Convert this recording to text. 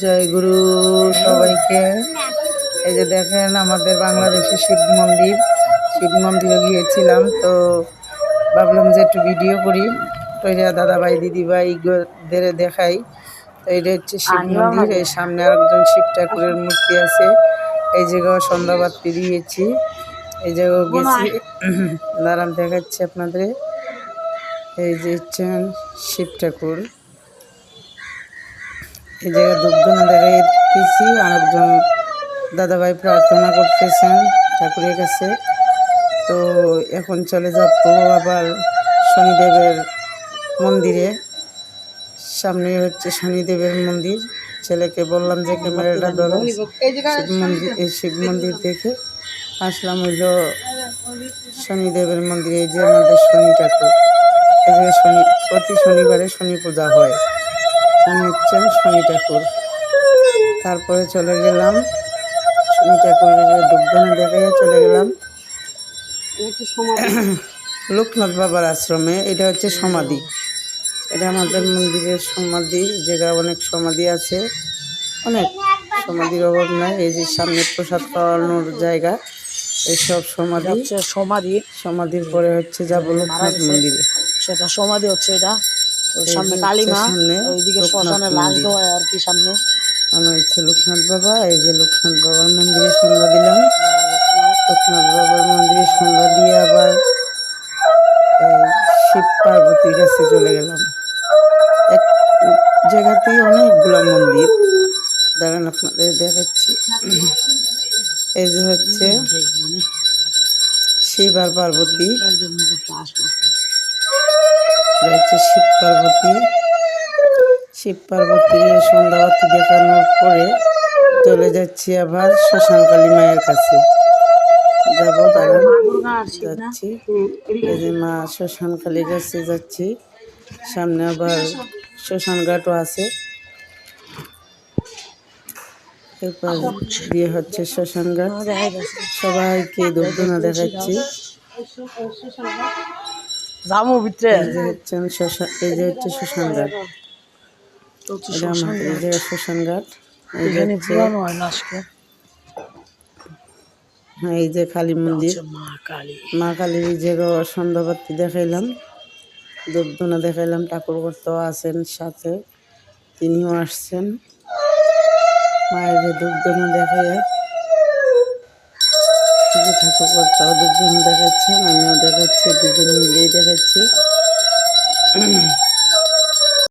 জয় গুরু সবাইকে। এই যে দেখেন আমাদের বাংলাদেশের শিব মন্দিরে গিয়েছিলাম, তো ভাবলাম যে একটু ভিডিও করি, তো এই যে দাদাভাই দিদিভাইদের দেখাই। তো এটা হচ্ছে শিব মন্দির, এই সামনে আরেকজন শিব ঠাকুরের মূর্তি আছে। এই জায়গায় সন্ধ্যাবাতি দিয়েছি, এই জায়গায় গেছি। দাঁড়ান দেখাচ্ছি আপনাদের। এই যে হচ্ছেন শিব ঠাকুর, এই জায়গায় ধূপধুনা দেখাইতেছি। আরেকজন দাদাভাই প্রার্থনা করতেছেন ঠাকুরের কাছে। তো এখন চলে যাবো আবার শনিদেবের মন্দিরে। সামনে হচ্ছে শনিদেবের মন্দির। ছেলেকে বললাম যে ক্যামেরাটা ধরো। শিব মন্দির দেখে আসলাম হইল শনিদেবের মন্দিরে। এই যে আমাদের শনি ঠাকুর, এই যে প্রতি শনিবারে শনি পূজা হয়। উনি হচ্ছেন শনি ঠাকুর। তারপরে চলে গেলাম শনি ঠাকুরের ধূপধুনা দেখাইয়া চলে গেলাম লোকনাথ বাবার আশ্রমে। এটা হচ্ছে সমাধি, এটা আমাদের মন্দিরের সমাধি জায়গা। অনেক সমাধি আছে, অনেক সমাধির অভাব নাই। এই যে সামনে প্রসাদ খাওয়ানোর জায়গা, এইসব সমাধির পরে হচ্ছে যাবো লোকনাথ মন্দিরে। সেটা সমাধি হচ্ছে এটা। সামনে কালীমা, ওইদিকে শ্মশানে লাশ দেওয়া আর কি সামনে হচ্ছে লোকনাথ বাবা। এই যে লোকনাথ বাবার মন্দিরে সন্ধ্যা দিলাম। লোকনাথ বাবার মন্দিরে সন্ধ্যা দিয়ে আবার শিব পার্বতীর কাছে চলে গেলাম। এক জায়গাতেই অনেকগুলা মন্দির, দাঁড়ান আপনাদের দেখাচ্ছি। এই যে হচ্ছে শিব আর পার্বতী, হচ্ছে শিব পার্বতী। শিব পার্বতীর সন্ধ্যাবাতি দেখানোর পরে চলে যাচ্ছি আবার শ্মশানকালী মায়ের কাছে। যাবো, দাঁড়ান যাচ্ছি। এই যে মা শ্মশানকালীর কাছে যাচ্ছি। সামনে আবার শ্মশান ঘাটও আছে, এরপর দিয়ে হচ্ছে শ্মশান ঘাট। সবাইকে ধূপধুনা দেখাচ্ছি। এই যে হচ্ছেন শ্মশান, এই যে হচ্ছে শ্মশান ঘাট। এটা আমাদের এই জায়গায় শ্মশান ঘাট। হ্যাঁ, এই যে কালী মন্দির, মা কালীর এই জায়গায় সন্ধ্যাবাতি দেখাইলাম, ধূপধুনা দেখাইলাম। ঠাকুর করতেও আছেন সাথে, তিনিও আসছেন। মায়ের যে ধূপধুনা দেখাইয়া ঠাকুর করতেও ধূপধুনা দেখাচ্ছেন, আমিও দেখাচ্ছি, দুজন মিলেই দেখাচ্ছি।